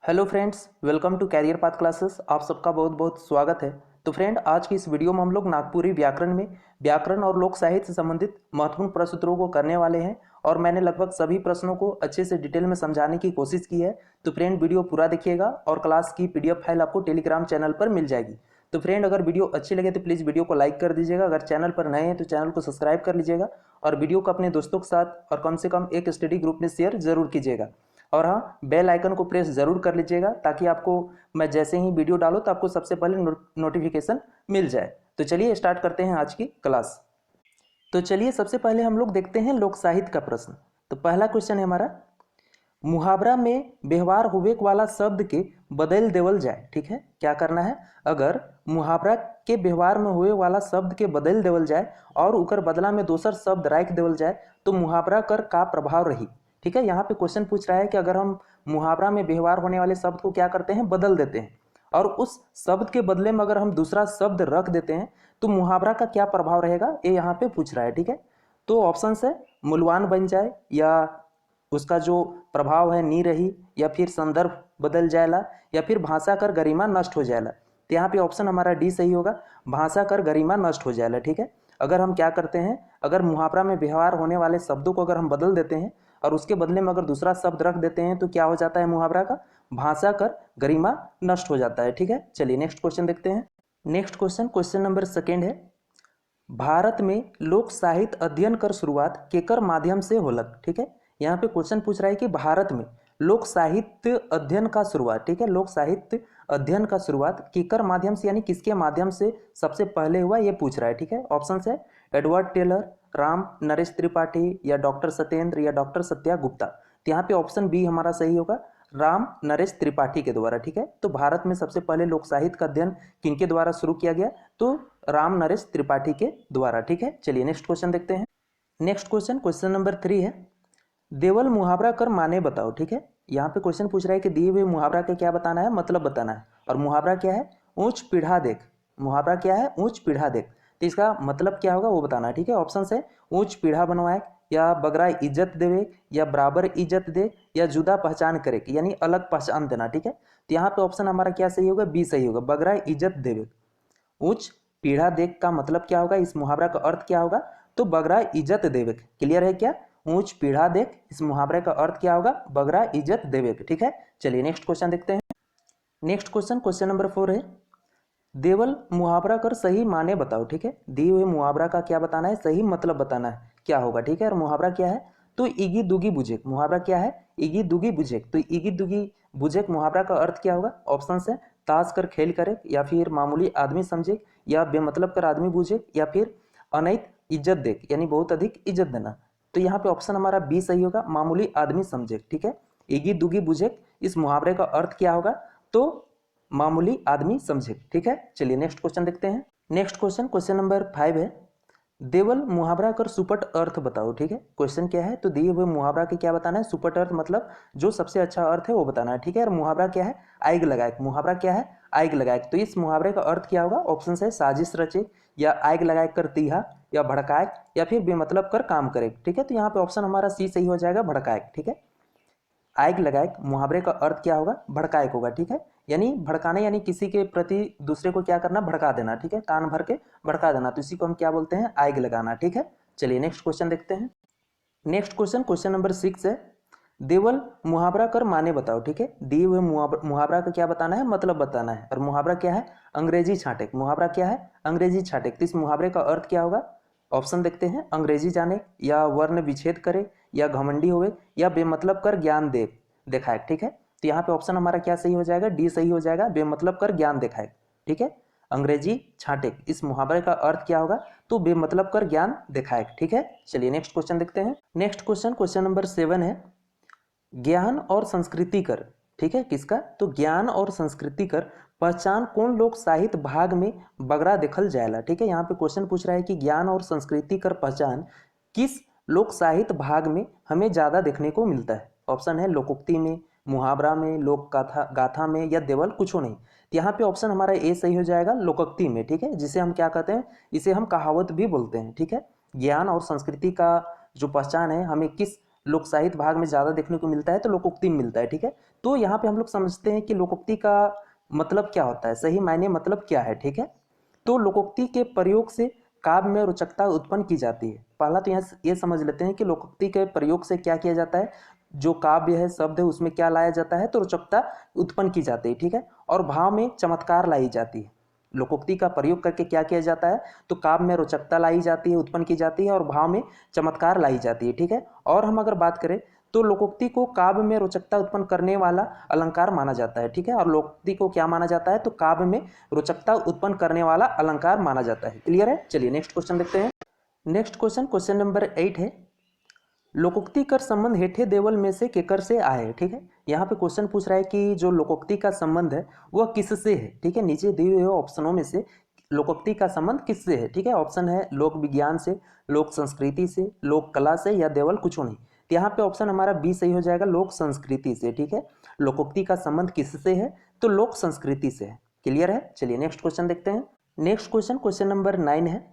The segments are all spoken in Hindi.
Hello friends, welcome to career path classes. आप सबका बहुत बहुत स्वागत है। तो फ्रेंड, आज की इस वीडियो में हम लोग नागपुरी व्याकरण में व्याकरण और लोक साहित्य से संबंधित महत्वपूर्ण प्रश्न उत्तरों को करने वाले हैं और मैंने लगभग सभी प्रश्नों को अच्छे से डिटेल में समझाने की कोशिश की है। तो फ्रेंड, वीडियो पूरा देखिएगा और क्लास की पीडीएफ फाइल आपको टेलीग्राम चैनल पर मिल जाएगी। तो फ्रेंड, अगर वीडियो अच्छी लगे तो प्लीज़ वीडियो को लाइक कर दीजिएगा। अगर चैनल पर नए हैं तो चैनल को सब्सक्राइब कर लीजिएगा और वीडियो को अपने दोस्तों के साथ और कम से कम एक स्टडी ग्रुप में शेयर जरूर कीजिएगा। और हाँ, बेल आइकन को प्रेस जरूर कर लीजिएगा ताकि आपको मैं जैसे ही वीडियो डालूँ तो आपको सबसे पहले नोटिफिकेशन मिल जाए। तो चलिए स्टार्ट करते हैं आज की क्लास। तो चलिए सबसे पहले हम लोग देखते हैं लोक साहित्य का प्रश्न। तो पहला क्वेश्चन है हमारा, मुहावरा में व्यवहार होवे वाला शब्द के बदल देवल जाए। ठीक है, क्या करना है? अगर मुहावरा के व्यवहार में हुए वाला शब्द के बदल देवल जाए और उकर बदला में दोसर शब्द राख देवल जाए तो मुहावरा कर का प्रभाव रही। ठीक है, यहाँ पे क्वेश्चन पूछ रहा है कि अगर हम मुहावरा में व्यवहार होने वाले शब्द को क्या करते हैं, बदल देते हैं और उस शब्द के बदले में अगर हम दूसरा शब्द रख देते हैं तो मुहावरा का क्या प्रभाव रहेगा, ये यहाँ पे पूछ रहा है। ठीक है, तो ऑप्शन है मूलवान बन जाए, या उसका जो प्रभाव है नी रही, या फिर संदर्भ बदल जाएला, या फिर भाषा कर गरिमा नष्ट हो जाएला। तो यहाँ पे ऑप्शन हमारा डी सही होगा, भाषा कर गरिमा नष्ट हो जाएला। ठीक है, अगर हम क्या करते हैं, अगर मुहावरा में व्यवहार होने वाले शब्दों को अगर हम बदल देते हैं और उसके बदले में अगर दूसरा शब्द रख देते हैं तो क्या हो जाता है मुहावरा का, भाषा कर गरिमा नष्ट हो जाता है। ठीक है, चलिए नेक्स्ट क्वेश्चन देखते हैं। Next question, question number second है, भारत में लोक साहित्य अध्ययन कर शुरुआत केकर माध्यम से होलक। ठीक है, यहाँ पे क्वेश्चन पूछ रहा है कि भारत में लोक साहित्य अध्ययन का शुरुआत, ठीक है, लोक साहित्य अध्ययन का शुरुआत केकर माध्यम से यानी किसके माध्यम से सबसे पहले हुआ, ये पूछ रहा है। ठीक है, ऑप्शन है एडवर्ड टेलर, राम नरेश त्रिपाठी, या डॉक्टर सत्येंद्र, या डॉक्टर सत्या गुप्ता। तो यहाँ पे ऑप्शन बी हमारा सही होगा, राम नरेश त्रिपाठी के द्वारा। ठीक है, तो भारत में सबसे पहले लोक साहित्य का अध्ययन किनके द्वारा शुरू किया गया, तो राम नरेश त्रिपाठी के द्वारा। ठीक है, चलिए नेक्स्ट क्वेश्चन देखते हैं। नेक्स्ट क्वेश्चन, क्वेश्चन नंबर 3 है, देवल मुहावरा कर माने बताओ। ठीक है, यहाँ पे क्वेश्चन पूछ रहा है कि दिए हुए मुहावरा का क्या बताना है, मतलब बताना है। और मुहावरा क्या है, ऊंच पीढ़ा देख। मुहावरा क्या है, ऊंच पीढ़ा देख, तो इसका मतलब क्या होगा वो बताना है। ठीक है, ऑप्शन है ऊंच पीढ़ा बनवाए, या बगरा इज्जत देवे, या बराबर इज्जत दे, या जुदा पहचान करे यानी अलग पहचान देना। ठीक है, तो यहाँ पे ऑप्शन हमारा क्या सही होगा, बी सही होगा, बगरा इज्जत देवे। ऊंच पीढ़ा देख का मतलब क्या होगा, इस मुहावरा का अर्थ क्या होगा, तो बगरा इज्जत देवे। क्लियर है क्या, ऊंच पीढ़ा देख, इस मुहावरे का अर्थ क्या होगा, बगरा इज्जत देवे। ठीक है, चलिए नेक्स्ट क्वेश्चन देखते हैं। नेक्स्ट क्वेश्चन, क्वेश्चन नंबर 4 है, देवल मुहावरा कर सही माने बताओ। ठीक है, दिए हुए मुहावरा का क्या बताना है, सही मतलब बताना है क्या होगा। ठीक है, और मुहावरा क्या है, तो इगी दुगी बुझेक। मुहावरा क्या है, इगी दुगी बुझेक। तो इगी दुगी बुझेक मुहावरा का अर्थ क्या होगा, ऑप्शन है ताश कर खेल करे, या फिर मामूली आदमी समझे, या बेमतलब कर आदमी बुझे, या फिर अनैत इज्जत देख यानी बहुत अधिक इज्जत देना। तो यहाँ पे ऑप्शन हमारा बी सही होगा, मामूली आदमी समझे। ठीक है, इगी दुगी बुझेक इस मुहावरे का अर्थ क्या होगा, तो मामूली आदमी समझे। ठीक है, चलिए नेक्स्ट क्वेश्चन देखते हैं। नेक्स्ट क्वेश्चन, क्वेश्चन नंबर 5 है, देवल मुहावरा कर सुपट अर्थ बताओ। ठीक है, क्वेश्चन क्या है, तो दिए हुए मुहावरा के क्या बताना है, सुपट अर्थ मतलब जो सबसे अच्छा अर्थ है वो बताना है। ठीक है, और मुहावरा क्या है, आग लगाए। मुहावरा क्या है, आग लगाए। तो इस मुहावरे का अर्थ क्या होगा, ऑप्शन है साजिश रचे, या आग लगाए कर तीहा, या भड़काए, या फिर बेमतलब कर काम करे। ठीक है, तो यहाँ पे ऑप्शन हमारा सी सही हो जाएगा, भड़काए। ठीक है, आग लगाए मुहावरे का अर्थ क्या होगा, भड़काए होगा। ठीक है, यानी भड़काने यानी किसी के प्रति दूसरे को क्या करना, भड़का देना। ठीक है, कान भर के भड़का देना, तो इसी को हम क्या बोलते हैं, आग लगाना। ठीक है, चलिए नेक्स्ट क्वेश्चन देखते हैं। नेक्स्ट क्वेश्चन, क्वेश्चन नंबर 6 है, देवल मुहावरा कर माने बताओ। ठीक है, दिए हुए मुहावरा का क्या बताना है, मतलब बताना है। और मुहावरा क्या है, अंग्रेजी छाटेक। मुहावरा क्या है, अंग्रेजी छाटेक। तो इस मुहावरे का अर्थ क्या होगा, ऑप्शन देखते हैं, अंग्रेजी जाने, या वर्ण विच्छेद करे, या घमंडी होवे, या बेमतलब कर ज्ञान दे दिखाए। ठीक है, तो यहाँ पे ऑप्शन हमारा क्या सही हो जाएगा, डी सही हो जाएगा, बेमतलब कर ज्ञान दिखाए। ठीक है, अंग्रेजी छाटेक इस मुहावरे का अर्थ क्या होगा, तो बेमतलब कर ज्ञान दिखाए। ठीक है, चलिए नेक्स्ट क्वेश्चन देखते हैं। नेक्स्ट क्वेश्चन, क्वेश्चन नंबर 7 है, ज्ञान और संस्कृति कर। ठीक है, किसका, तो ज्ञान और संस्कृति कर पहचान कौन लोक साहित्य भाग में बगरा देखल जाएला। ठीक है, यहाँ पे क्वेश्चन पूछ रहा है कि ज्ञान और संस्कृति कर पहचान किस लोक साहित्य भाग में हमें ज्यादा देखने को मिलता है। ऑप्शन है लोकोक्ति में, मुहावरा में, लोक गाथा गाथा में, या देवल कुछो नहीं। तो यहाँ पे ऑप्शन हमारा ए सही हो जाएगा, लोकोक्ति में। ठीक है, जिसे हम क्या कहते हैं, इसे हम कहावत भी बोलते हैं। ठीक है, ज्ञान और संस्कृति का जो पहचान है हमें किस लोक साहित्य भाग में ज़्यादा देखने को मिलता है तो लोकोक्ति में मिलता है। ठीक है, तो यहाँ पे हम लोग समझते हैं कि लोकोक्ति का मतलब क्या होता है, सही मायने मतलब क्या है। ठीक है, तो लोकोक्ति के प्रयोग से काव्य में रोचकता उत्पन्न की जाती है। पहला तो यहाँ ये समझ लेते हैं कि लोकोक्ति के प्रयोग से क्या किया जाता है, जो काव्य है, शब्द है, उसमें क्या लाया जाता है, तो रोचकता उत्पन्न की जाती है। ठीक है, और भाव में चमत्कार लाई जाती है। लोकोक्ति का प्रयोग करके क्या किया जाता है, तो काव्य में रोचकता लाई जाती है, उत्पन्न की जाती है, और भाव में चमत्कार लाई जाती है। ठीक है, और हम अगर बात करें तो लोकोक्ति को काव्य में रोचकता उत्पन्न करने वाला अलंकार माना जाता है। ठीक है, और लोकोक्ति को क्या माना जाता है, तो काव्य में रोचकता उत्पन्न करने वाला अलंकार माना जाता है। क्लियर है? चलिए नेक्स्ट क्वेश्चन देखते हैं। नेक्स्ट क्वेश्चन नंबर 8 है, लोकोक्ति कर संबंध हेठे देवल में से केकर से आए। ठीक है, यहाँ पे क्वेश्चन पूछ रहा है कि जो लोकोक्ति का संबंध है वह किससे है। ठीक है, नीचे दिए हुए ऑप्शनों में से लोकोक्ति का संबंध किससे है। ठीक है, ऑप्शन है लोक विज्ञान से, लोक संस्कृति से, लोक कला से, या देवल कुछ नहीं। तो यहाँ पे ऑप्शन हमारा बी सही हो जाएगा, लोक संस्कृति से। ठीक है, लोकोक्ति का संबंध किससे है, तो लोक संस्कृति से है। क्लियर है? चलिए नेक्स्ट क्वेश्चन देखते हैं। नेक्स्ट क्वेश्चन नंबर 9 है,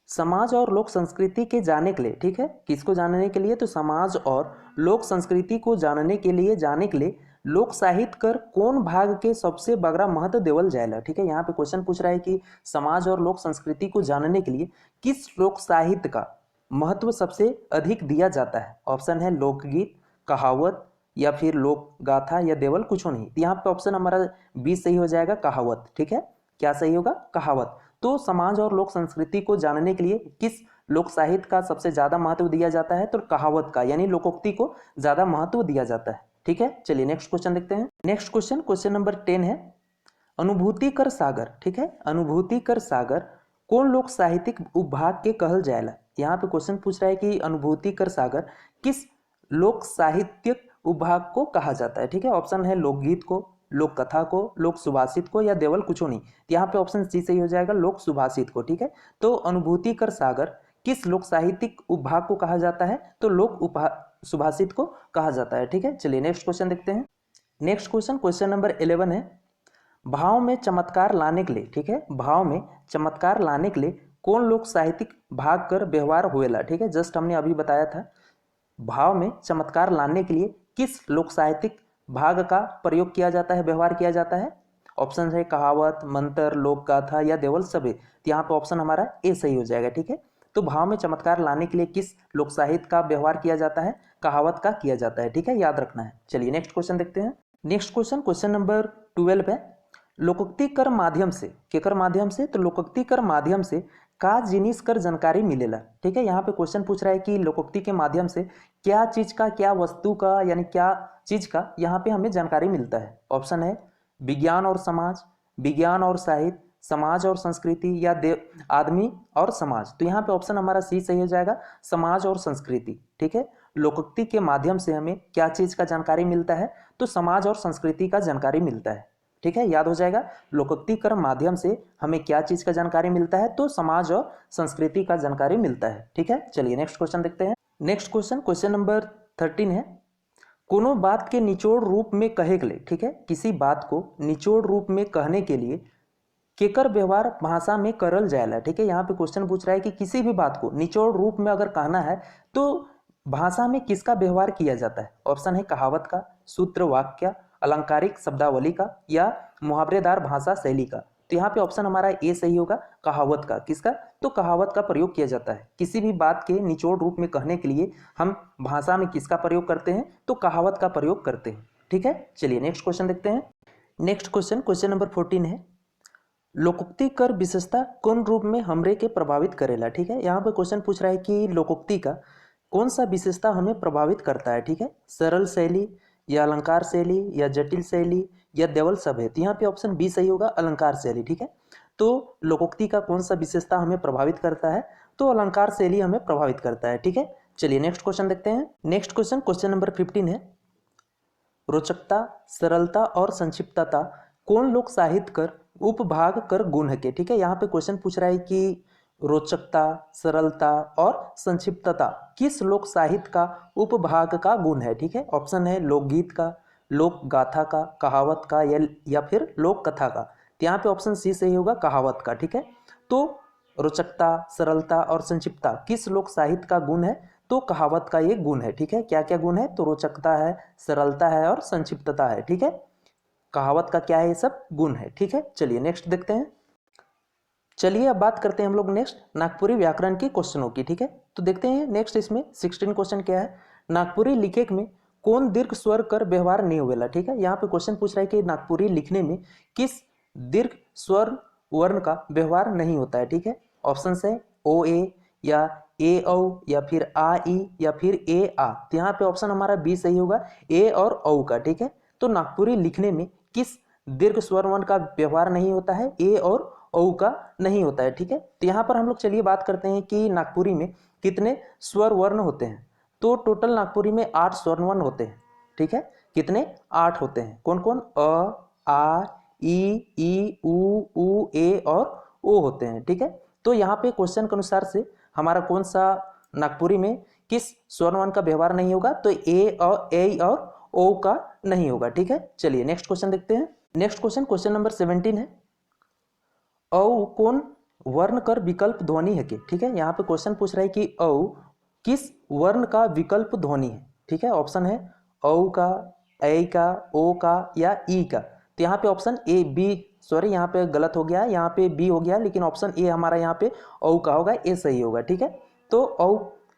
समाज और लोक संस्कृति के जानने के लिए। ठीक है, किसको जानने के लिए, तो समाज और लोक संस्कृति को जानने के लिए लोक साहित्य कर कौन भाग के सबसे बगरा महत्व देवल जाएला। ठीक है, यहाँ पे क्वेश्चन पूछ रहा है कि समाज और लोक संस्कृति को जानने के लिए किस लोक साहित्य का महत्व सबसे अधिक दिया जाता है। ऑप्शन है लोकगीत, कहावत, या फिर लोक गाथा, या देवल कुछ नहीं। यहाँ पे ऑप्शन हमारा बी सही हो जाएगा, कहावत। ठीक है, क्या सही होगा, कहावत। तो समाज और लोक संस्कृति को जानने के लिए किस लोक साहित्य का सबसे ज्यादा महत्व दिया जाता है, तो कहावत का, यानी लोकोक्ति को ज्यादा महत्व दिया जाता है। ठीक है, चलिए नेक्स्ट क्वेश्चन देखते हैं। नेक्स्ट क्वेश्चन नंबर 10 है, अनुभूति कर सागर। ठीक है, अनुभूति कर सागर कौन लोक साहित्यिक उपभाग के कहल जाएला। यहाँ पे क्वेश्चन पूछ रहा है कि अनुभूति कर सागर किस लोक साहित्यिक उपभाग को कहा जाता है। ठीक है, ऑप्शन है लोकगीत को, लोक कथा को, लोक सुभाषित को, या देवल कुछ नहीं। यहाँ पे ऑप्शन सी सही हो जाएगा, लोक सुभाषित को। ठीक है, तो अनुभूति कर सागर किस लोक साहित्यिक उपभाग को कहा जाता है, तो लोक सुभाषित को कहा जाता है। ठीक है, चलिए नेक्स्ट क्वेश्चन देखते हैं। नेक्स्ट क्वेश्चन नंबर 11 है, भाव में चमत्कार लाने के लिए। ठीक है, भाव में चमत्कार लाने के लिए कौन लोक साहित्यिक भाग कर व्यवहार हुएला। ठीक है, जस्ट हमने अभी बताया था, भाव में चमत्कार लाने के लिए किस लोक साहित्यिक भाग का प्रयोग किया जाता है, व्यवहार किया जाता है। ऑप्शन है कहावत, मंत्र, लोक गाथा, या देवल सभे। तो यहाँ पे ऑप्शन हमारा ए सही हो जाएगा। ठीक है, तो भाव में चमत्कार लाने के लिए किस लोक साहित्य का व्यवहार किया जाता है, कहावत का किया जाता है। ठीक है, याद रखना है। चलिए नेक्स्ट क्वेश्चन देखते हैं। नेक्स्ट क्वेश्चन नंबर 12 है, लोकोक्ति कर माध्यम से, केकर माध्यम से, तो लोकोक्ति कर माध्यम से का जिनिस कर जानकारी मिलेला। ठीक है, यहाँ पे क्वेश्चन पूछ रहा है कि लोकोक्ति के माध्यम से क्या चीज का, क्या वस्तु का, यानी क्या चीज का यहाँ पे हमें जानकारी मिलता है। ऑप्शन है विज्ञान और समाज, विज्ञान और साहित्य, समाज और संस्कृति, या आदमी और समाज। तो यहाँ पे ऑप्शन हमारा सी सही हो जाएगा, समाज और संस्कृति। ठीक है, लोकोक्ति के माध्यम से हमें क्या चीज का जानकारी मिलता है, तो समाज और संस्कृति का जानकारी मिलता है। ठीक है, याद हो जाएगा, लोकोक्ति कर माध्यम से हमें क्या चीज का जानकारी मिलता है, तो समाज और संस्कृति का जानकारी मिलता है। ठीक है, चलिए नेक्स्ट क्वेश्चन देखते हैं। नेक्स्ट क्वेश्चन नंबर 13 है, कोनो बात के निचोड़ रूप में कहे के लिए। ठीक है, किसी बात को निचोड़ रूप में कहने के लिए केकर व्यवहार भाषा में करल जाएला। ठीक है, यहाँ पे क्वेश्चन पूछ रहा है कि किसी भी बात को निचोड़ रूप में अगर कहना है तो भाषा में किसका व्यवहार किया जाता है। ऑप्शन है कहावत का, सूत्र वाक्य, अलंकारिक शब्दावली का, या मुहावरेदार भाषा शैली का। तो यहाँ पे ऑप्शन हमारा ए सही होगा, कहावत का। किसका, तो कहावत का प्रयोग किया जाता है। किसी भी बात के निचोड़ रूप में कहने के लिए हम भाषा में किसका प्रयोग करते हैं, तो कहावत का प्रयोग करते हैं। ठीक है, चलिए नेक्स्ट क्वेश्चन देखते हैं। नेक्स्ट क्वेश्चन नंबर 14 है, लोकोक्ति कर विशेषता कौन रूप में हमरे के प्रभावित करेला। ठीक है, यहाँ पे क्वेश्चन पूछ रहा है कि लोकोक्ति का कौन सा विशेषता हमें प्रभावित करता है। ठीक है, सरल शैली, या अलंकार शैली, या जटिल शैली, या देवल सभे। तो यहाँ पे ऑप्शन बी सही होगा, अलंकार शैली। ठीक है, तो लोकोक्ति का कौन सा विशेषता हमें प्रभावित करता है, तो अलंकार शैली हमें प्रभावित करता है। ठीक है, चलिए नेक्स्ट क्वेश्चन देखते हैं। नेक्स्ट क्वेश्चन नंबर 15 है, रोचकता, सरलता और संक्षिप्तता कौन लोक साहित्य कर उपभाग कर गुण है के। ठीक है, यहाँ पे क्वेश्चन पूछ रहा है कि रोचकता, सरलता और संक्षिप्तता किस लोक साहित्य का उपभाग का गुण है। ठीक है, ऑप्शन है लोकगीत का, लोक गाथा का, कहावत का, या फिर लोक कथा का। तो यहाँ पे ऑप्शन सी सही होगा, कहावत का। ठीक है, तो रोचकता, सरलता और संक्षिप्तता किस लोक साहित्य का गुण है, तो कहावत का ये गुण है। ठीक है, क्या क्या गुण है? तो रोचकता है, सरलता है और संक्षिप्तता है। ठीक है, कहावत का क्या है? ये सब गुण है। ठीक है, चलिए नेक्स्ट देखते हैं। चलिए अब बात करते हैं हम लोग नेक्स्ट नागपुरी व्याकरण के क्वेश्चनों की। ठीक है, तो देखते हैं नेक्स्ट इसमें 16 क्वेश्चन क्या है। नागपुरी लिखेक में कौन दीर्घ स्वर कर व्यवहार नहीं होवेला। ठीक है, यहाँ पे क्वेश्चन पूछ रहा है कि नागपुरी लिखने में किस दीर्घ स्वर वर्ण का व्यवहार नहीं होता है। ठीक है, ऑप्शन है ओ ए या ए औ या फिर आ ई या फिर ए आ। तो यहाँ पे ऑप्शन हमारा बी सही होगा, ए और औ का। ठीक है, तो नागपुरी लिखने में किस दीर्घ स्वर वर्ण का व्यवहार नहीं होता है? ए और औ का नहीं होता है। ठीक है, तो यहाँ पर हम लोग चलिए बात करते हैं कि नागपुरी में कितने स्वर वर्ण होते हैं। तो टोटल नागपुरी में 8 स्वर वर्ण होते हैं। ठीक है, कितने? 8 होते हैं। कौन कौन? अ, आ, ई, उ, ए और ओ होते हैं। ठीक है, तो यहाँ पे क्वेश्चन के अनुसार से हमारा कौन सा नागपुरी में किस स्वर वर्ण का व्यवहार नहीं होगा? तो ए और ओ का नहीं होगा। ठीक है, चलिए नेक्स्ट क्वेश्चन देखते हैं। नेक्स्ट क्वेश्चन नंबर 17 है। औ कौन वर्ण कर विकल्प ध्वनि है कि? ठीक है, यहाँ पे क्वेश्चन पूछ रहा है कि औ किस वर्ण का विकल्प ध्वनि है। ठीक है, ऑप्शन है औ का, ए का, ओ का या ई का। तो यहाँ पे ऑप्शन ए बी, सॉरी यहाँ पे गलत हो गया है, यहाँ पे बी हो गया, लेकिन ऑप्शन ए हमारा यहाँ पे औ का होगा, ए सही होगा। ठीक है, तो औ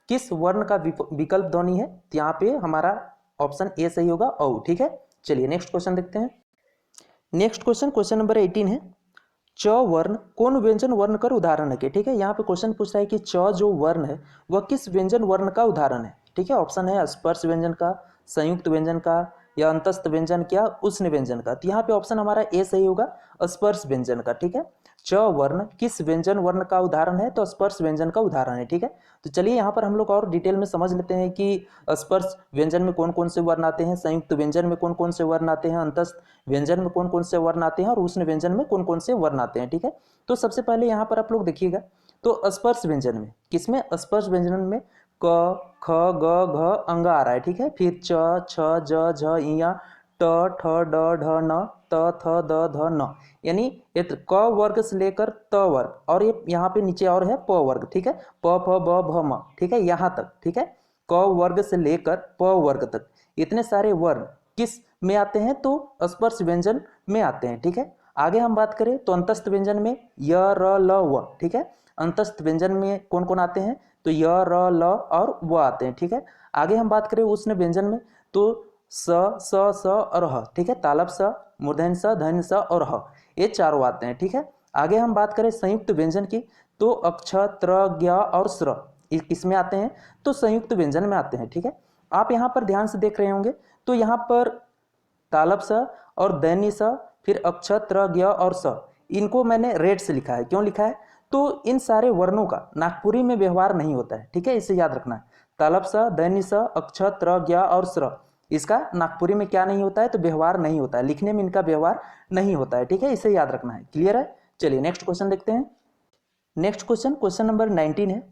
किस वर्ण का विकल्प ध्वनि है? तो यहाँ पे हमारा ऑप्शन ए सही होगा, औ। ठीक है, चलिए नेक्स्ट क्वेश्चन देखते हैं। नेक्स्ट क्वेश्चन नंबर 18 है। च वर्ण कौन व्यंजन वर्ण कर उदाहरण है? ठीक है, यहाँ पे क्वेश्चन पूछ रहा है कि च जो वर्ण है वह किस व्यंजन वर्ण का उदाहरण है। ठीक है, ऑप्शन है स्पर्श व्यंजन का, संयुक्त व्यंजन का या अंतस्थ व्यंजन क्या उष्ण व्यंजन का। तो यहाँ पे ऑप्शन हमारा ए सही होगा, स्पर्श व्यंजन का। ठीक है, च वर्ण किस व्यंजन वर्ण का उदाहरण है? तो स्पर्श व्यंजन का उदाहरण है। ठीक है, तो चलिए यहाँ पर हम लोग और डिटेल में समझ लेते हैं कि स्पर्श व्यंजन में कौन कौन से वर्ण आते हैं, संयुक्त व्यंजन में कौन कौन से वर्ण आते हैं, अंतस्थ व्यंजन में कौन कौन से वर्ण आते हैं और उष्ण व्यंजन में कौन कौन से वर्ण आते हैं। ठीक है, तो सबसे पहले यहाँ पर आप लोग देखिएगा, तो स्पर्श व्यंजन में किसमें? स्पर्श व्यंजन में क, ख, ग, घ, अंग आ रहा है। ठीक है, फिर च, छ, ज, झ, इया, ट, ठ, ड, ढ, न, त, थ, द, ध, न, यानी क वर्ग से लेकर त वर्ग, और ये यहाँ पे नीचे और है प वर्ग। ठीक है, प, फ, ब, भ, म। ठीक है, यहाँ तक। ठीक है, क वर्ग से लेकर प वर्ग तक इतने सारे वर्ण किस में आते हैं? तो स्पर्श व्यंजन में आते हैं। ठीक है, आगे हम बात करें तो अंतस्थ व्यंजन में य, र, ल, व। ठीक है, अंतस्थ व्यंजन में कौन कौन आते हैं? तो य, र, ल और व आते हैं। ठीक है, आगे हम बात करें उष्ण व्यंजन में तो स और ह। ठीक है, तालब स, मूर्धन्य स, धन्य स और ह, ये चारों आते हैं। ठीक है, आगे हम बात करें संयुक्त व्यंजन की तो अक्ष, त्र, ज्ञ और स्र किसमें आते हैं? तो संयुक्त व्यंजन में आते हैं। ठीक है, आप यहाँ पर ध्यान से देख रहे होंगे तो यहाँ पर तालब स और दैनी स, फिर अक्ष, त्र, ज्ञ और स, इनको मैंने रेड से लिखा है। क्यों लिखा है? तो इन सारे वर्णों का नागपुरी में व्यवहार नहीं होता है। ठीक है, इसे याद रखना है। तालब स, दैनी स, अक्ष, त्र, ज्ञ और स्र, इसका नागपुरी में क्या नहीं होता है? तो व्यवहार नहीं होता है, लिखने में इनका व्यवहार नहीं होता है। ठीक है, इसे याद रखना है। क्लियर है? चलिए नेक्स्ट क्वेश्चन देखते हैं। नेक्स्ट क्वेश्चन नंबर 19 है।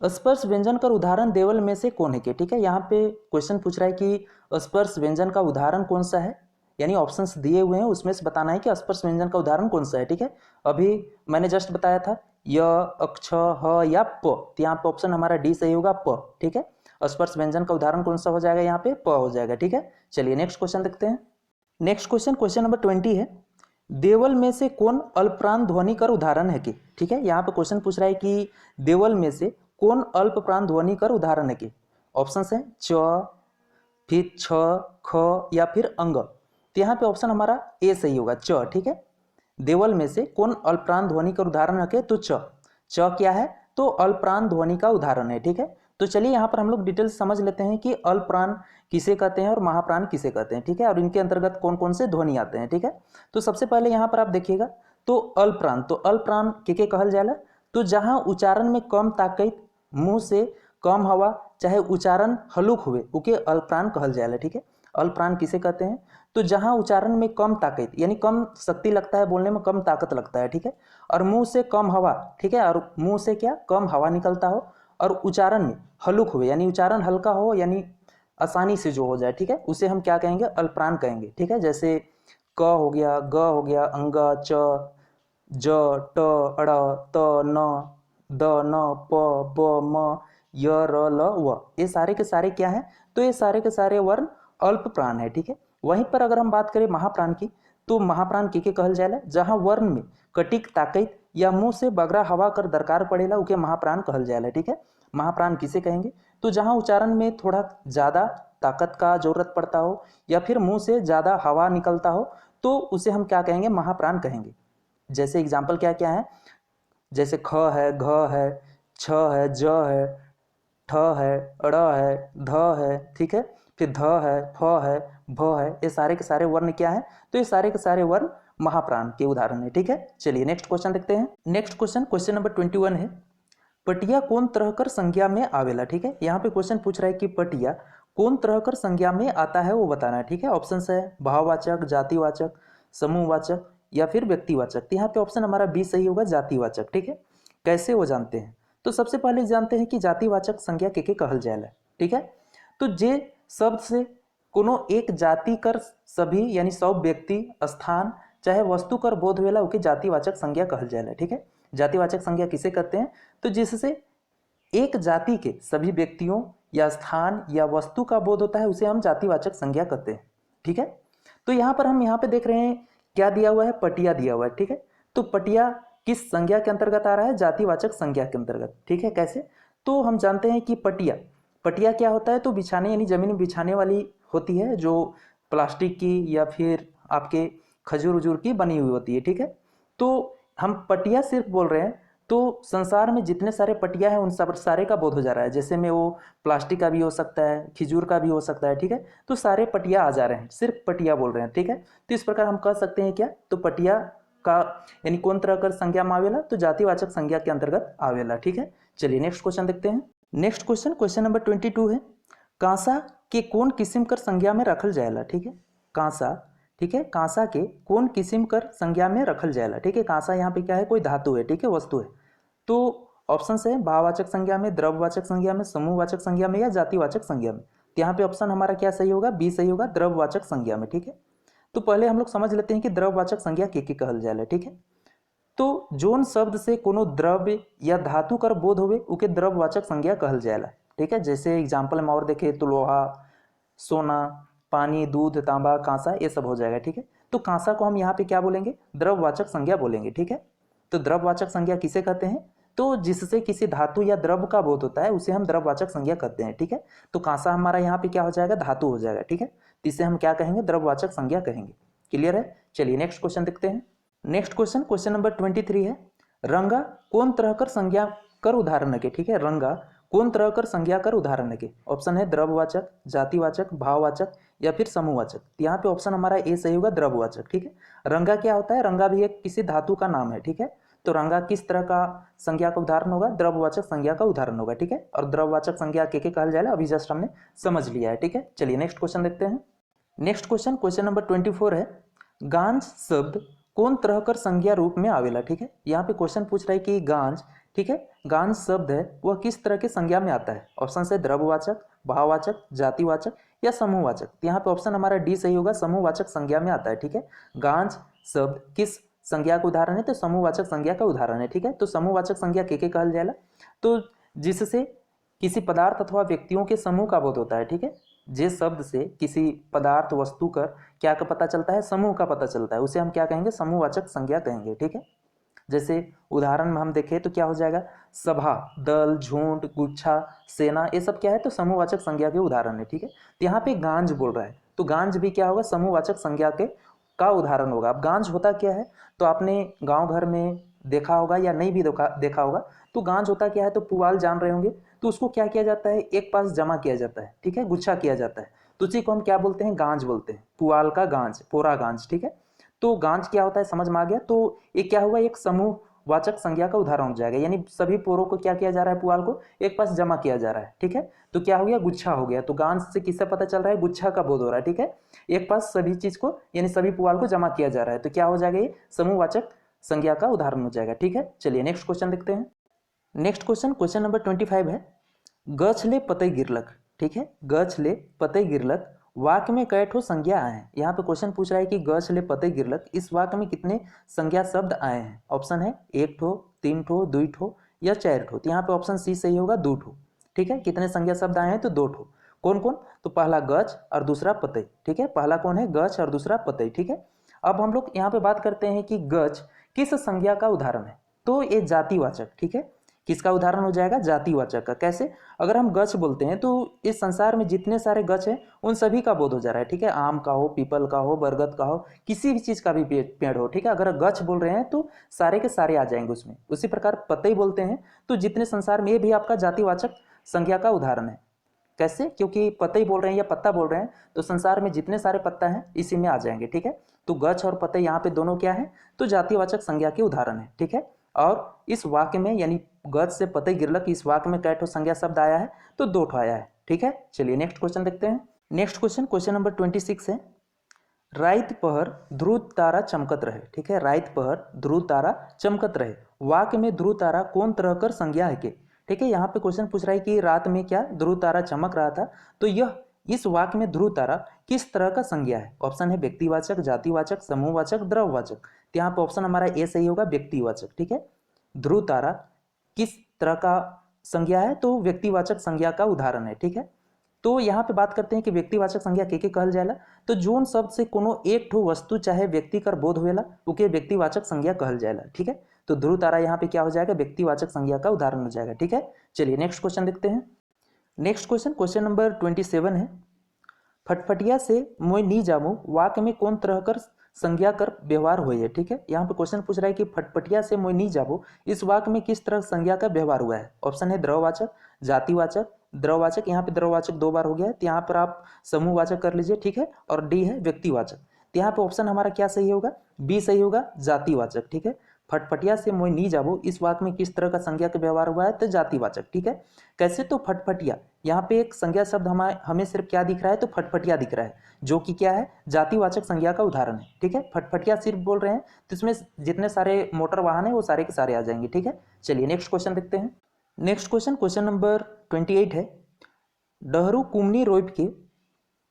स्पर्श व्यंजन का उदाहरण देवल में से कौन है के? ठीक है, यहाँ पे क्वेश्चन पूछ रहा है कि स्पर्श व्यंजन का उदाहरण कौन सा है, यानी ऑप्शंस दिए हुए हैं उसमें से बताना है कि स्पर्श व्यंजन का उदाहरण कौन सा है। ठीक है, अभी मैंने जस्ट बताया था य, अक्ष, ह या प, तो यहाँ पे ऑप्शन हमारा डी सही होगा, प। ठीक है, स्पर्श व्यंजन का उदाहरण कौन सा हो जाएगा? यहाँ पे प हो जाएगा। ठीक है, चलिए नेक्स्ट क्वेश्चन देखते हैं। नेक्स्ट क्वेश्चन नंबर 20 है। देवल में से कौन अल्पप्राण ध्वनि कर उदाहरण है कि? ठीक है, यहाँ पे क्वेश्चन पूछ रहा है कि देवल में से कौन अल्पप्राण ध्वनि कर उदाहरण है कि? ऑप्शन है च, फिर छ, ख या फिर अंग। तो यहाँ पे ऑप्शन हमारा ए सही होगा, च। ठीक है, देवल में से कौन अल्पप्राण ध्वनि का उदाहरण है? तो च। च क्या है? तो अल्पप्राण ध्वनि का उदाहरण है। ठीक है, तो चलिए यहाँ पर हम लोग डिटेल समझ लेते हैं कि अल्पप्राण किसे कहते हैं और महाप्राण किसे कहते हैं। ठीक है, और इनके अंतर्गत कौन कौन से ध्वनि आते हैं। ठीक है, तो सबसे पहले यहाँ पर आप देखिएगा तो अल्पप्राण, तो अल्पप्राण के कहल जाला तो जहाँ उच्चारण में कम ताकत, मुंह से कम हवा, चाहे उच्चारण हलुक हुए, उके अल्पप्राण कहल जाला। ठीक है, अल्पप्राण किसे कहते हैं? तो जहाँ उच्चारण में कम ताकत यानी कम शक्ति लगता है, बोलने में कम ताकत लगता है। ठीक है, और मुंह से कम हवा। ठीक है, और मुंह से क्या कम हवा निकलता हो, और उच्चारण में हलुक हुए यानी उच्चारण हल्का हो, यानी आसानी से जो हो जाए। ठीक है, उसे हम क्या कहेंगे? अल्पप्राण कहेंगे। ठीक है, जैसे क हो गया, ग हो गया, अंग, च, ज, ट, अड़, त, न, द, न, प, ब, म, य, र, ल, व, ये सारे के सारे क्या हैं? तो ये सारे के सारे वर्ण अल्प प्राण है, ठीक है। वहीं पर अगर हम बात करें महाप्राण की, तो महाप्राण के कहल जाएला जहां वर्ण में कटिक ताकत या मुंह से बगरा हवा कर दरकार पड़ेला उके महाप्राण कहल जाएला, ठीक है। महाप्राण किसे कहेंगे? तो जहां उच्चारण में थोड़ा ज्यादा ताकत का जरूरत पड़ता हो या फिर मुंह से ज्यादा हवा निकलता हो तो उसे हम क्या कहेंगे? महाप्राण कहेंगे। जैसे एग्जाम्पल क्या क्या है? जैसे ख है, घ है, छ है, ज है, ठ है, ड़ है, ध है, ठीक है, फिर ध है, फ है, भ है, ये सारे के सारे वर्ण क्या है? तो ये सारे के सारे वर्ण महाप्राण के उदाहरण है, ठीक है। चलिए नेक्स्ट क्वेश्चन देखते हैं। नेक्स्ट क्वेश्चन नंबर 21 है, पटिया कौन तरह कर संज्ञा में आवेला, ठीक है। यहाँ पे क्वेश्चन पूछ रहा है कि पटिया कौन तरह कर संज्ञा में आता है वो बताना है, ठीक है। ऑप्शन है भाववाचक, जातिवाचक, समूहवाचक या फिर व्यक्तिवाचक। तो यहाँ पे ऑप्शन हमारा बी सही होगा, जातिवाचक, ठीक है। कैसे वो जानते हैं? तो सबसे पहले जानते हैं कि जातिवाचक संज्ञा के कहल जाएला, ठीक है। तो जे शब्द से कोनो एक जाति कर सभी यानी सब व्यक्ति, स्थान चाहे वस्तु कर बोध होवेला उके जातिवाचक संज्ञा कहल जाएला, ठीक है। जातिवाचक संज्ञा किसे कहते हैं? तो जिससे एक जाति के सभी व्यक्तियों या स्थान या वस्तु का बोध होता है उसे हम जातिवाचक संज्ञा कहते हैं, ठीक है। तो यहाँ पर हम यहाँ पे देख रहे हैं क्या दिया हुआ है? पटिया दिया हुआ है, ठीक है। तो पटिया किस संज्ञा के अंतर्गत आ रहा है? जातिवाचक संज्ञा के अंतर्गत, ठीक है। कैसे? तो हम जानते हैं कि पटिया पटिया क्या होता है? तो बिछाने यानी जमीन में बिछाने वाली होती है जो प्लास्टिक की या फिर आपके खजूर उजूर की बनी हुई होती है, ठीक है। तो हम पटिया सिर्फ बोल रहे हैं तो संसार में जितने सारे पटिया हैं उन सब सारे का बोध हो जा रहा है। जैसे में वो प्लास्टिक का भी हो सकता है, खिजूर का भी हो सकता है, ठीक है। तो सारे पटिया आ जा रहे हैं, सिर्फ पटिया बोल रहे हैं, ठीक है। तो इस प्रकार हम कह सकते हैं क्या? तो पटिया का यानी कौन तरह कर संज्ञा में आवेला? तो जातिवाचक संज्ञा के अंतर्गत आवेला, ठीक है। चलिए नेक्स्ट क्वेश्चन देखते हैं। नेक्स्ट क्वेश्चन नंबर 22 है, कांसा के कौन किस्म कर संज्ञा में रखल जाएला, ठीक है। कांसा, ठीक है, कांसा के कौन किस्म कर संज्ञा में रखल जाएला, ठीक है। कांसा यहाँ पे क्या है? कोई धातु है, ठीक है, वस्तु है। तो ऑप्शन है भाववाचक संज्ञा में, द्रव्यवाचक संज्ञा में, समूहवाचक संज्ञा में या जातिवाचक संज्ञा में। तो यहाँ पे ऑप्शन हमारा क्या सही होगा? बी सही होगा, द्रव्यवाचक संज्ञा में, ठीक है। तो पहले हम लोग समझ लेते हैं कि द्रव्यवाचक संज्ञा के कहल जाएला, ठीक है। तो जोन शब्द से कोनो द्रव्य या धातु कर बोध होवे उके द्रव्यवाचक संज्ञा कहल जाएला, ठीक है। जैसे एग्जाम्पल में और देखे तो लोहा, सोना, पानी, दूध, तांबा, कांसा, ये सब हो जाएगा, ठीक है। तो कांसा को हम यहाँ पे क्या बोलेंगे? द्रव्यवाचक संज्ञा बोलेंगे, ठीक है। तो द्रव्यवाचक संज्ञा किसे कहते हैं? तो जिससे किसी धातु या द्रव्य का बोध होता है उसे हम द्रव्यवाचक संज्ञा कहते हैं, ठीक है। तो कांसा हमारा यहाँ पे क्या हो जाएगा? धातु हो जाएगा, ठीक है। तो इसे हम क्या कहेंगे? द्रव्यवाचक संज्ञा कहेंगे। क्लियर है? चलिए नेक्स्ट क्वेश्चन देखते हैं। नेक्स्ट क्वेश्चन नंबर 23 है, रंगा कौन तरह कर संज्ञा कर उदाहरण के, ठीक है। रंगा कौन तरह कर संज्ञा कर उदाहरण के। ऑप्शन है द्रव्यवाचक, जातिवाचक, भाववाचक या फिर समूहवाचक। यहाँ पे ऑप्शन हमारा ए सही होगा, द्रव्यवाचक, ठीक है। रंगा क्या होता है? रंगा भी एक किसी धातु का नाम है, ठीक है। तो रंगा किस तरह का संज्ञा का उदाहरण होगा? द्रव्यवाचक संज्ञा का उदाहरण होगा, ठीक है। और द्रव्यवाचक संज्ञा के कहल जाएगा, अभी जस्ट हमने समझ लिया है, ठीक है। चलिए नेक्स्ट क्वेश्चन देखते हैं। नेक्स्ट क्वेश्चन नंबर 24 है, गांज शब्द कौन तरह कर संज्ञा रूप में आवेला, ठीक है। यहाँ पे क्वेश्चन पूछ रहा है कि गांज, ठीक है, गांज शब्द है वह किस तरह के संज्ञा में आता है। ऑप्शन है द्रव्यवाचक, भाववाचक, जातिवाचक या समूहवाचक। यहाँ पे ऑप्शन हमारा डी सही होगा, समूहवाचक संज्ञा में आता है, ठीक है। गांज शब्द किस संज्ञा का उदाहरण है? तो समूहवाचक संज्ञा का उदाहरण है, ठीक है। तो समूहवाचक संज्ञा के कहल जाएगा? तो जिससे किसी पदार्थ अथवा व्यक्तियों के समूह का बोध होता है, ठीक है। जिस शब्द से किसी पदार्थ वस्तु का क्या का पता चलता है? समूह का पता चलता है, उसे हम क्या कहेंगे? समूहवाचक संज्ञा कहेंगे, ठीक है। जैसे उदाहरण में हम देखें तो क्या हो जाएगा? सभा, दल, झुंड, गुच्छा, सेना, ये सब क्या है? तो समूहवाचक संज्ञा के उदाहरण है, ठीक है। तो यहाँ पे गांज बोल रहा है तो गांज भी क्या होगा? समूहवाचक संज्ञा के का उदाहरण होगा। अब गांज होता क्या है? तो आपने गांव घर में देखा होगा या नहीं भी देखा होगा। तो गांज होता क्या है? तो पुआल जान रहे होंगे। तो उसको क्या किया जाता है? एक पास जमा किया जाता है, ठीक है, गुच्छा किया जाता है। तो उसी को हम क्या बोलते हैं? गांज बोलते हैं। पुआल का गांज, पोरा गांज, ठीक है। तो गांज क्या होता है समझ में आ गया। तो ये क्या हुआ? एक समूहवाचक संज्ञा का उदाहरण हो जाएगा, यानी सभी पोरों को क्या किया जा रहा है? पुआल को एक पास जमा किया जा रहा है, ठीक है। तो क्या हो गया? गुच्छा हो गया। तो गांज से किससे पता चल रहा है? गुच्छा का बोध हो रहा है, ठीक है। एक पास सभी चीज को यानी सभी पुआल को जमा किया जा रहा है, तो क्या हो जाएगा? ये समूहवाचक संज्ञा का उदाहरण हो जाएगा, ठीक है। चलिए नेक्स्ट क्वेश्चन देखते हैं। नेक्स्ट क्वेश्चन नंबर 25 है, गछले पतई गिरलक, ठीक है। गछले पतई गिरलक वाक्य में कई ठो संज्ञा आए हैं। यहाँ पे क्वेश्चन पूछ रहा है कि गछले पतई गिरलक इस वाक्य में कितने संज्ञा शब्द आए हैं। ऑप्शन है 1 ठो, 3 ठो, 2 ठो या 4 ठो। तो यहाँ पे ऑप्शन सी सही होगा, 2 ठो, ठीक है। कितने संज्ञा शब्द आए हैं तो 2 ठो। कौन कौन? तो पहला गज और दूसरा पतई, ठीक है। पहला कौन है? गज और दूसरा पतई, ठीक है। अब हम लोग यहाँ पे बात करते हैं कि गज किस संज्ञा का उदाहरण है। तो ये जातिवाचक, ठीक है। किसका उदाहरण हो जाएगा? जातिवाचक का। कैसे? अगर हम गछ बोलते हैं तो इस संसार में जितने सारे गछ हैं उन सभी का बोध हो जा रहा है, ठीक है। आम का हो, पीपल का हो, बरगद का हो, किसी भी चीज का भी पेड़ हो, ठीक है। अगर गछ बोल रहे हैं तो सारे के सारे आ जाएंगे उसमें। उसी प्रकार पतई बोलते हैं तो जितने संसार में, ये भी आपका जातिवाचक संज्ञा का उदाहरण है। कैसे? क्योंकि पतई बोल रहे हैं या पत्ता बोल रहे हैं तो संसार में जितने सारे पत्ता हैं इसी में आ जाएंगे, ठीक है। तो गछ और पतई यहाँ पे दोनों क्या है? तो जातिवाचक संज्ञा के उदाहरण है, ठीक है। और इस वाक्य में यानी गज से पतई गिरलक, इस वाक्य में कैठो संज्ञा शब्द आया है? तो 2 ठो आया है, ठीक है। चलिए नेक्स्ट क्वेश्चन देखते हैं। नेक्स्ट क्वेश्चन नंबर 26 है, राइत पहर ध्रुव तारा चमकत रहे, ठीक है। राइत पहर ध्रुव तारा चमकत रहे, वाक्य में ध्रुव तारा कौन तरह कर संज्ञा है के, ठीक है। यहाँ पे क्वेश्चन पूछ रहा है कि रात में क्या ध्रुव तारा चमक रहा था, तो यह इस वाक्य में ध्रुव तारा किस तरह का संज्ञा है? ऑप्शन है व्यक्तिवाचक, जातिवाचक, समूहवाचक, द्रव्यवाचक। तो यहाँ पे ऑप्शन हमारा ए सही होगा, व्यक्तिवाचक, ठीक है। ध्रुव तारा किस तरह का संज्ञा है? तो व्यक्तिवाचक संज्ञा का उदाहरण है, ठीक है। तो यहाँ पे बात करते हैं कि व्यक्तिवाचक संज्ञा के कहल जाएला, तो जोन शब्द से कोनो एक ठो वस्तु चाहे व्यक्ति कर बोध होएला उके व्यक्तिवाचक संज्ञा कहल जाएला, ठीक है। तो ध्रुव तारा यहाँ पे क्या हो जाएगा? व्यक्तिवाचक संज्ञा का उदाहरण हो जाएगा, ठीक है। चलिए नेक्स्ट क्वेश्चन देखते हैं। नेक्स्ट क्वेश्चन नंबर 27 है, फटफटिया से मोय नी जामू, वाक्य में कौन तरह कर संज्ञा कर व्यवहार हुए है, ठीक है। यहाँ पे क्वेश्चन पूछ रहा है कि फटफटिया से मोय नी जाबो, इस वाक्य में किस तरह संज्ञा का व्यवहार हुआ है? ऑप्शन है द्रववाचक, जातिवाचक, द्रववाचक। यहाँ पे द्रववाचक 2 बार हो गया है, तो यहाँ पर आप समूहवाचक कर लीजिए, ठीक है। और डी है व्यक्तिवाचक। तो यहाँ पे ऑप्शन हमारा क्या सही होगा? बी सही होगा, जातिवाचक, ठीक है। फटफटिया से मोय नी जाबो, इस वाक्य में किस तरह का संज्ञा का व्यवहार हुआ है? तो जातिवाचक, ठीक है। कैसे? तो फटफटिया, यहाँ पे एक संज्ञा शब्द हमें सिर्फ क्या दिख रहा है? तो फटफटिया दिख रहा है, जो कि क्या है? जातिवाचक संज्ञा का उदाहरण है, ठीक है। फटफटिया सिर्फ बोल रहे हैं तो इसमें जितने सारे मोटर वाहन है वो सारे के सारे आ जाएंगे, ठीक है। चलिए नेक्स्ट क्वेश्चन देखते हैं। नेक्स्ट क्वेश्चन नंबर 28 है, डहरू कुमनी रोप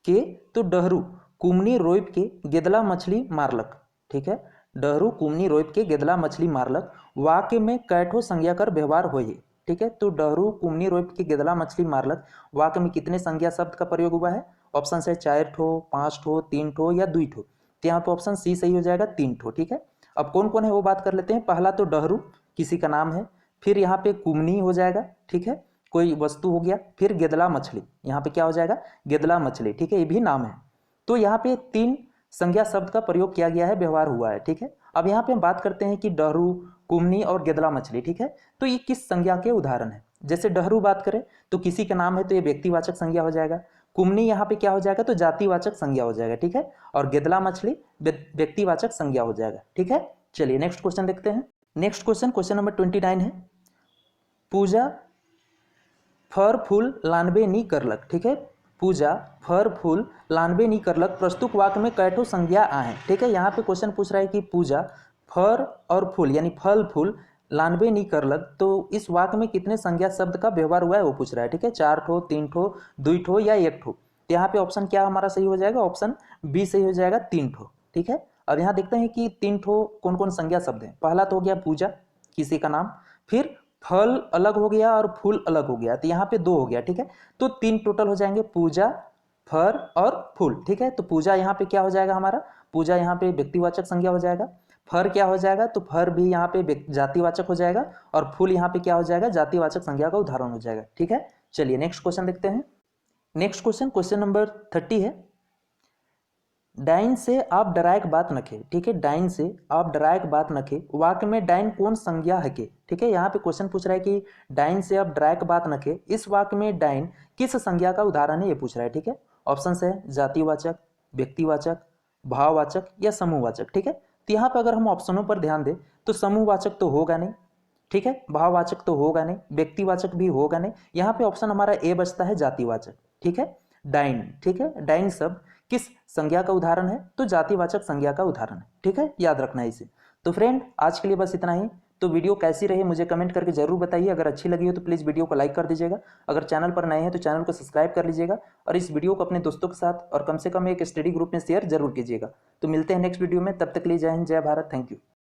के तो डहरू कुमनी रोप के गेदला मछली मारलक, ठीक है। डहरू कुमनी रोप के गेदला मछली मारलक, वाक्य में कैठो संज्ञा कर व्यवहार होए, ठीक है। तो डहरू कुमनी रोप के गेदला मछली मारलक, वाक्य में कितने संज्ञा शब्द का प्रयोग हुआ है? ऑप्शन है 4 ठो, 5 ठो, 3 ठो या 2 ठो। तो यहाँ पे ऑप्शन सी सही हो जाएगा, 3 ठो, ठीक है। अब कौन कौन है वो बात कर लेते हैं। पहला तो डहरू किसी का नाम है, फिर यहाँ पे कुमनी हो जाएगा, ठीक है, कोई वस्तु हो गया, फिर गेदला मछली, यहाँ पे क्या हो जाएगा? गेदला मछली, ठीक है, ये भी नाम है। तो यहाँ पे 3 संज्ञा शब्द का प्रयोग किया गया है, व्यवहार हुआ है, ठीक है। अब यहाँ पे हम बात करते हैं कि डहरू, कुमनी और गेदला मछली, ठीक है, तो ये किस संज्ञा के उदाहरण है? जैसे डहरू बात करें तो किसी का नाम है तो ये व्यक्तिवाचक संज्ञा हो जाएगा। कुमनी यहाँ पे क्या हो जाएगा? तो जातिवाचक संज्ञा हो जाएगा, ठीक है। और गेदला मछली व्यक्तिवाचक संज्ञा हो जाएगा, ठीक है। चलिए नेक्स्ट क्वेश्चन देखते हैं। नेक्स्ट क्वेश्चन नंबर 29 है, पूजा फर फूल लानबे नी करलक, ठीक है। पूजा फर फूल लानबे नी करलक, प्रस्तुत वाक्य में कैठो संज्ञा आए, ठीक है। यहाँ पे क्वेश्चन पूछ रहा है कि पूजा फर और फूल यानी फल फूल लानबे नी करलक, तो इस वाक्य में कितने संज्ञा शब्द का व्यवहार हुआ है वो पूछ रहा है, ठीक है। 4 ठो, 3 ठो, 2 ठो या 1 ठो। तो यहाँ पे ऑप्शन क्या हमारा सही हो जाएगा? ऑप्शन बी सही हो जाएगा, 3 ठो, ठीक है। अब यहाँ देखते हैं कि 3 ठो कौन कौन संज्ञा शब्द है। पहला तो हो गया पूजा, किसी का नाम, फिर फल अलग हो गया और फूल अलग हो गया, तो यहाँ पे 2 हो गया, ठीक है। तो 3 टोटल हो जाएंगे, पूजा, फर और फूल, ठीक है। तो पूजा यहाँ पे क्या हो जाएगा हमारा? पूजा यहाँ पे व्यक्तिवाचक संज्ञा हो जाएगा। फर क्या हो जाएगा? तो फर भी यहाँ पे जातिवाचक हो जाएगा। और फूल यहाँ पे क्या हो जाएगा? जातिवाचक संज्ञा का उदाहरण हो जाएगा, ठीक है। चलिए नेक्स्ट क्वेश्चन देखते हैं। नेक्स्ट क्वेश्चन नंबर 30 है, डाइन से आप डरायक बात नखे, ठीक है। डाइन से आप डरायक बात नखे, वाक्य में डाइन कौन संज्ञा है के, ठीक है। यहाँ पे क्वेश्चन पूछ रहा है कि डाइन से आप डरायक बात नखे, इस वाक्य में डाइन किस संज्ञा का उदाहरण है ये पूछ रहा है, ठीक है। ऑप्शन है जातिवाचक, व्यक्तिवाचक, भाववाचक या समूहवाचक, ठीक है। तो यहाँ पर अगर हम ऑप्शनों पर ध्यान दें तो समूहवाचक तो होगा नहीं, ठीक है, भाववाचक तो होगा नहीं, व्यक्तिवाचक भी होगा नहीं। यहाँ पे ऑप्शन हमारा ए बचता है, जातिवाचक, ठीक है। डाइन, ठीक है, डाइन शब्द किस संज्ञा का उदाहरण है? तो जातिवाचक संज्ञा का उदाहरण है, ठीक है, याद रखना है इसे। तो फ्रेंड आज के लिए बस इतना ही। तो वीडियो कैसी रही मुझे कमेंट करके जरूर बताइए। अगर अच्छी लगी हो तो प्लीज़ वीडियो को लाइक कर दीजिएगा। अगर चैनल पर नए हैं तो चैनल को सब्सक्राइब कर लीजिएगा और इस वीडियो को अपने दोस्तों के साथ और कम से कम एक स्टडी ग्रुप में शेयर जरूर कीजिएगा। तो मिलते हैं नेक्स्ट वीडियो में, तब तक के लिए जय हिंद, जय भारत, थैंक यू।